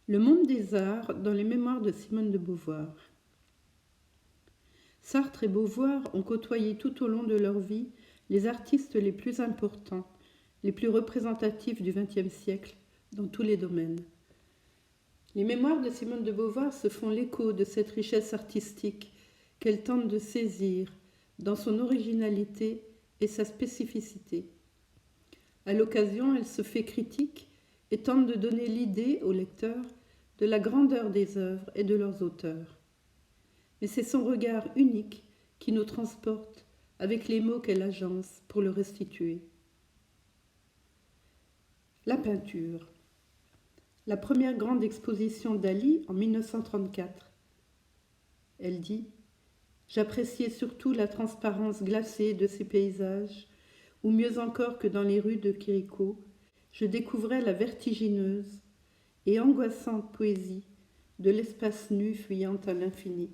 Le monde des arts dans les mémoires de Simone de Beauvoir. Sartre et Beauvoir ont côtoyé tout au long de leur vie les artistes les plus importants, les plus représentatifs du XXe siècle, dans tous les domaines. Les mémoires de Simone de Beauvoir se font l'écho de cette richesse artistique qu'elle tente de saisir dans son originalité et sa spécificité. À l'occasion, elle se fait critique et tente de donner l'idée au lecteur de la grandeur des œuvres et de leurs auteurs. Mais c'est son regard unique qui nous transporte avec les mots qu'elle agence pour le restituer. La peinture. La première grande exposition d'Ali en 1934. Elle dit « J'appréciais surtout la transparence glacée de ces paysages, ou mieux encore que dans les rues de Quirico, je découvrais la vertigineuse et angoissante poésie de l'espace nu fuyant à l'infini.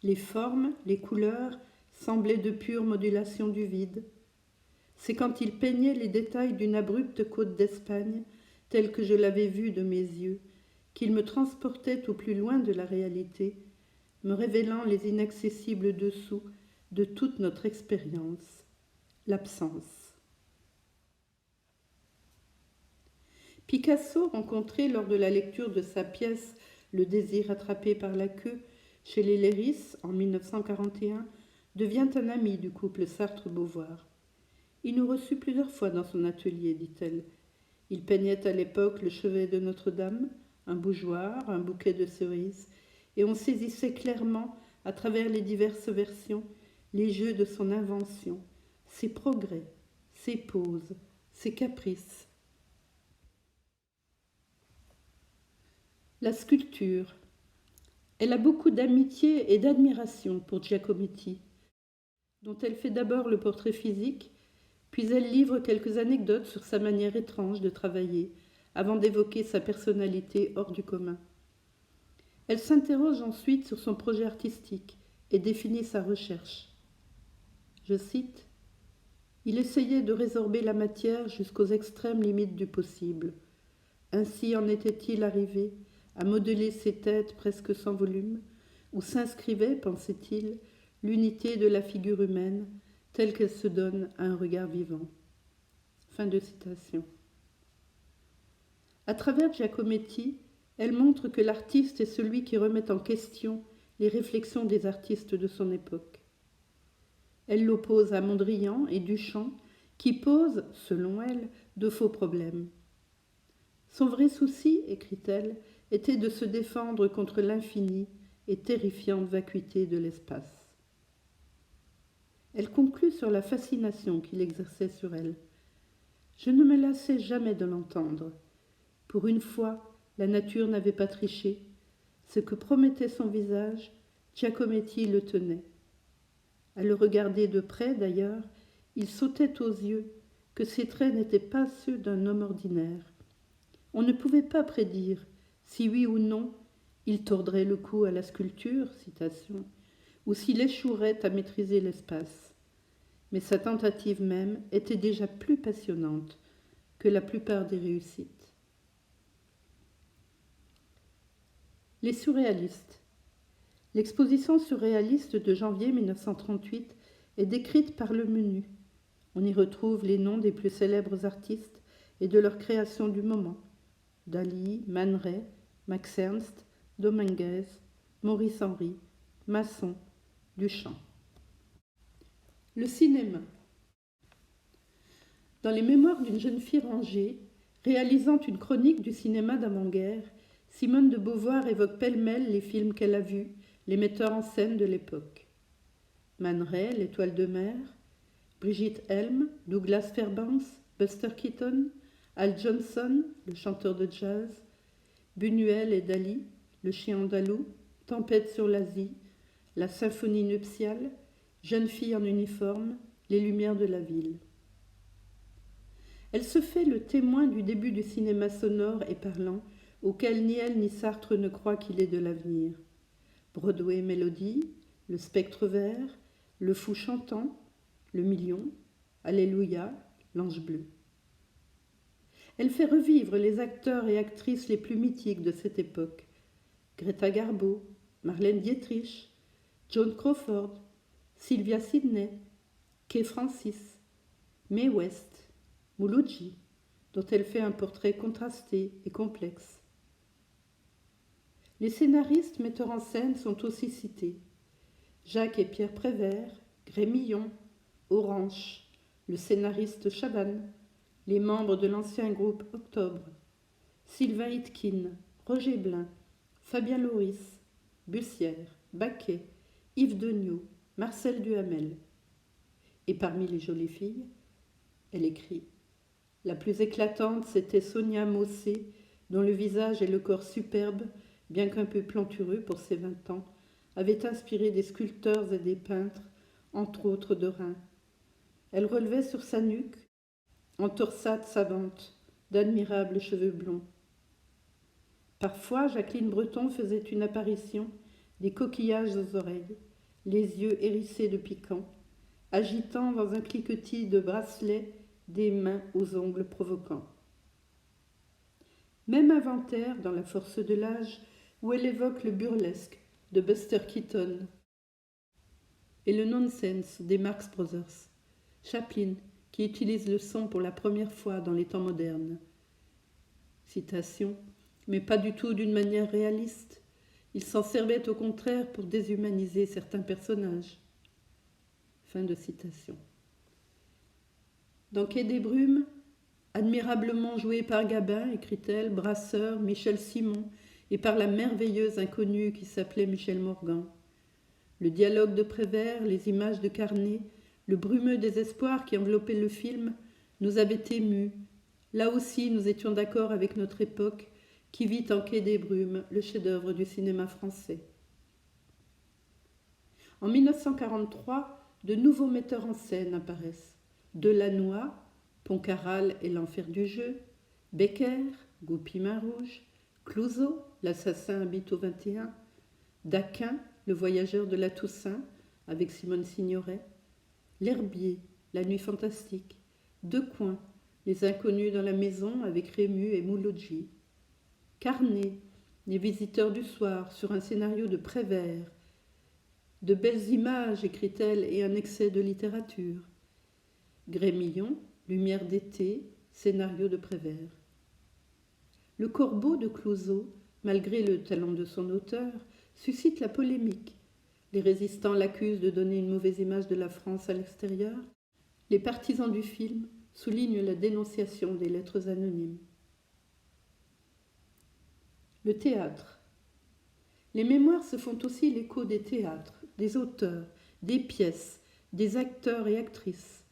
Les formes, les couleurs semblaient de pure modulation du vide. C'est quand il peignait les détails d'une abrupte côte d'Espagne, telle que je l'avais vue de mes yeux, qu'il me transportait au plus loin de la réalité, me révélant les inaccessibles dessous de toute notre expérience, l'absence. Picasso, rencontré lors de la lecture de sa pièce « Le désir attrapé par la queue » chez les Léris en 1941, devient un ami du couple Sartre-Beauvoir. Il nous reçut plusieurs fois dans son atelier, dit-elle. Il peignait à l'époque le chevet de Notre-Dame, un bougeoir, un bouquet de cerises, et on saisissait clairement, à travers les diverses versions, les jeux de son invention, ses progrès, ses poses, ses caprices. La sculpture. Elle a beaucoup d'amitié et d'admiration pour Giacometti, dont elle fait d'abord le portrait physique, puis elle livre quelques anecdotes sur sa manière étrange de travailler, avant d'évoquer sa personnalité hors du commun. Elle s'interroge ensuite sur son projet artistique et définit sa recherche. Je cite « Il essayait de résorber la matière jusqu'aux extrêmes limites du possible. Ainsi en était-il arrivé à modeler ces têtes presque sans volume, où s'inscrivait, pensait-il, l'unité de la figure humaine, telle qu'elle se donne à un regard vivant. » Fin de citation. À travers Giacometti, elle montre que l'artiste est celui qui remet en question les réflexions des artistes de son époque. Elle l'oppose à Mondrian et Duchamp, qui posent, selon elle, de faux problèmes. Son vrai souci, écrit-elle, était de se défendre contre l'infinie et terrifiante vacuité de l'espace. Elle conclut sur la fascination qu'il exerçait sur elle. Je ne me lassais jamais de l'entendre. Pour une fois, la nature n'avait pas triché. Ce que promettait son visage, Giacometti le tenait. À le regarder de près, d'ailleurs, il sautait aux yeux que ses traits n'étaient pas ceux d'un homme ordinaire. On ne pouvait pas prédire si oui ou non il tordrait le cou à la sculpture, citation, ou s'il échouerait à maîtriser l'espace. Mais sa tentative même était déjà plus passionnante que la plupart des réussites. Les surréalistes. L'exposition surréaliste de janvier 1938 est décrite par le menu. On y retrouve les noms des plus célèbres artistes et de leurs créations du moment. Dali, Man Ray, Max Ernst, Dominguez, Maurice Henry, Masson, Duchamp. Le cinéma. Dans les mémoires d'une jeune fille rangée, réalisant une chronique du cinéma d'avant-guerre, Simone de Beauvoir évoque pêle-mêle les films qu'elle a vus, les metteurs en scène de l'époque. Man Ray, L'Étoile de mer, Brigitte Helm, Douglas Fairbanks, Buster Keaton, Al Johnson, le chanteur de jazz, Buñuel et Dali, Le chien andalou, Tempête sur l'Asie, La symphonie nuptiale, Jeune fille en uniforme, Les lumières de la ville. Elle se fait le témoin du début du cinéma sonore et parlant, auquel ni elle ni Sartre ne croient qu'il ait de l'avenir. Broadway Mélodie, Le spectre vert, Le fou chantant, Le million, Alléluia, L'ange bleu. Elle fait revivre les acteurs et actrices les plus mythiques de cette époque. Greta Garbo, Marlène Dietrich, Joan Crawford, Sylvia Sidney, Kay Francis, Mae West, Mouloudji, dont elle fait un portrait contrasté et complexe. Les scénaristes metteurs en scène sont aussi cités. Jacques et Pierre Prévert, Grémillon, Orange, le scénariste Chabannes, les membres de l'ancien groupe Octobre, Sylvain Hitkin, Roger Blin, Fabien Loris, Bussière, Baquet, Yves Degnaud, Marcel Duhamel. Et parmi les jolies filles, elle écrit « La plus éclatante, c'était Sonia Mossé, dont le visage et le corps superbes, bien qu'un peu plantureux pour ses 20 ans, avaient inspiré des sculpteurs et des peintres, entre autres de Reims. Elle relevait sur sa nuque, en torsade savante, d'admirables cheveux blonds. Parfois, Jacqueline Breton faisait une apparition, des coquillages aux oreilles, les yeux hérissés de piquant, agitant dans un cliquetis de bracelets des mains aux ongles provoquants. Même inventaire dans La force de l'âge, où elle évoque le burlesque de Buster Keaton et le nonsense des Marx Brothers. Chaplin, qui utilise le son pour la première fois dans les temps modernes. Citation, mais pas du tout d'une manière réaliste. Il s'en servait au contraire pour déshumaniser certains personnages. Fin de citation. Dans Quai des Brumes, admirablement joué par Gabin, écrit-elle, Brasseur, Michel Simon, et par la merveilleuse inconnue qui s'appelait Michel Morgan. Le dialogue de Prévert, les images de Carnet, le brumeux désespoir qui enveloppait le film, nous avait émus. Là aussi, nous étions d'accord avec notre époque, qui vit en Quai des Brumes, le chef-d'œuvre du cinéma français. En 1943, de nouveaux metteurs en scène apparaissent. Delannoy, Poncaral et l'enfer du jeu, Becker, Goupil Main Rouge, Clouzot, l'assassin habite au 21, Daquin, le voyageur de la Toussaint, avec Simone Signoret, L'Herbier, la nuit fantastique, Decoing, les inconnus dans la maison avec Rému et Mouloudji, Carnet, les visiteurs du soir sur un scénario de Prévert, de belles images, écrit-elle, et un excès de littérature, Grémillon, lumière d'été, scénario de Prévert. Le Corbeau de Clouzot, malgré le talent de son auteur, suscite la polémique. Les résistants l'accusent de donner une mauvaise image de la France à l'extérieur. Les partisans du film soulignent la dénonciation des lettres anonymes. Le théâtre. Les mémoires se font aussi l'écho des théâtres, des auteurs, des pièces, des acteurs et actrices.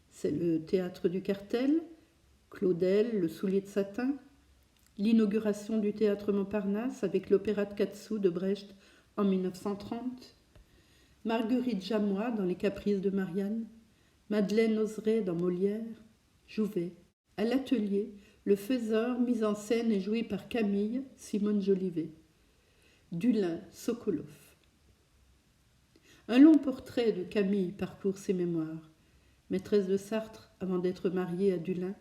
C'est le théâtre du Cartel, Claudel, le soulier de satin, l'inauguration du théâtre Montparnasse avec l'opéra de Katsu de Brecht en 1930, Marguerite Jamois dans Les Caprices de Marianne, Madeleine Oseret dans Molière, Jouvet. À l'atelier, le faiseur mis en scène et joué par Camille, Simone Jolivet. Dulin, Sokolov. Un long portrait de Camille parcourt ses mémoires. Maîtresse de Sartre avant d'être mariée à Dulin,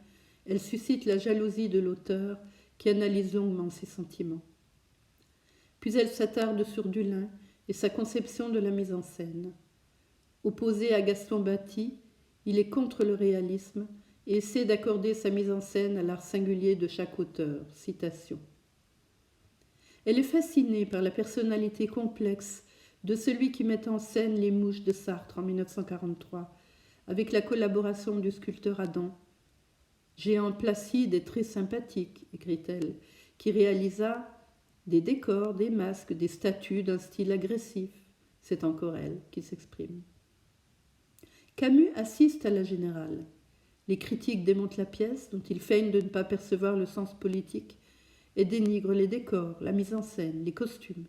elle suscite la jalousie de l'auteur qui analyse longuement ses sentiments. Puis elle s'attarde sur Dulin et sa conception de la mise en scène. Opposé à Gaston Batti, il est contre le réalisme et essaie d'accorder sa mise en scène à l'art singulier de chaque auteur. Citation. Elle est fascinée par la personnalité complexe de celui qui met en scène Les Mouches de Sartre en 1943, avec la collaboration du sculpteur Adam. Géant placide et très sympathique, écrit-elle, qui réalisa des décors, des masques, des statues d'un style agressif. C'est encore elle qui s'exprime. Camus assiste à la Générale. Les critiques démontent la pièce, dont ils feignent de ne pas percevoir le sens politique, et dénigrent les décors, la mise en scène, les costumes.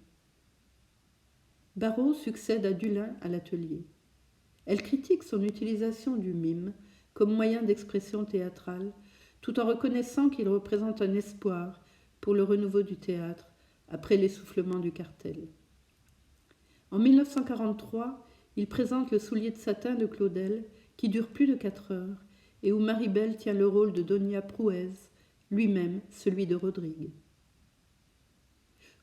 Barrault succède à Dulin à l'atelier. Elle critique son utilisation du mime comme moyen d'expression théâtrale, tout en reconnaissant qu'il représente un espoir pour le renouveau du théâtre après l'essoufflement du Cartel. En 1943, il présente Le soulier de satin de Claudel, qui dure plus de 4 heures, et où Maribel tient le rôle de Donia Prouez, lui-même celui de Rodrigue.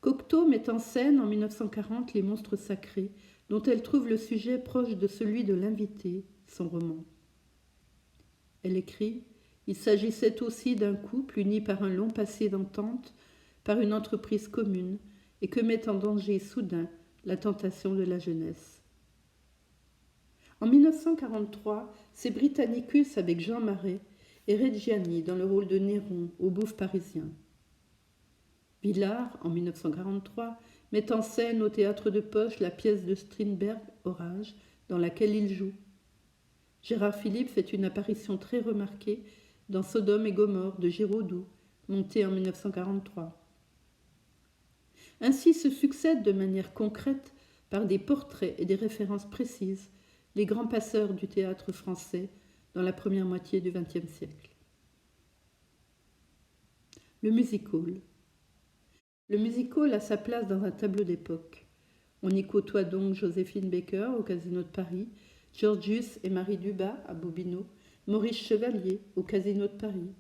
Cocteau met en scène en 1940 Les Monstres sacrés, dont elle trouve le sujet proche de celui de L'Invité, son roman. Elle écrit « Il s'agissait aussi d'un couple uni par un long passé d'entente, par une entreprise commune, et que met en danger soudain la tentation de la jeunesse. » En 1943, c'est Britannicus avec Jean Marais et Reggiani dans le rôle de Néron au Bouffe parisien. Villard, en 1943, met en scène au théâtre de Poche la pièce de Strindberg, Orage, dans laquelle il joue. Gérard Philipe fait une apparition très remarquée dans Sodome et Gomorrhe de Giraudoux, monté en 1943. Ainsi se succèdent de manière concrète, par des portraits et des références précises, les grands passeurs du théâtre français dans la première moitié du XXe siècle. Le music-hall. Le music-hall a sa place dans un tableau d'époque. On y côtoie donc Joséphine Baker au Casino de Paris, Georgius et Marie Dubas à Bobino, Maurice Chevalier au Casino de Paris,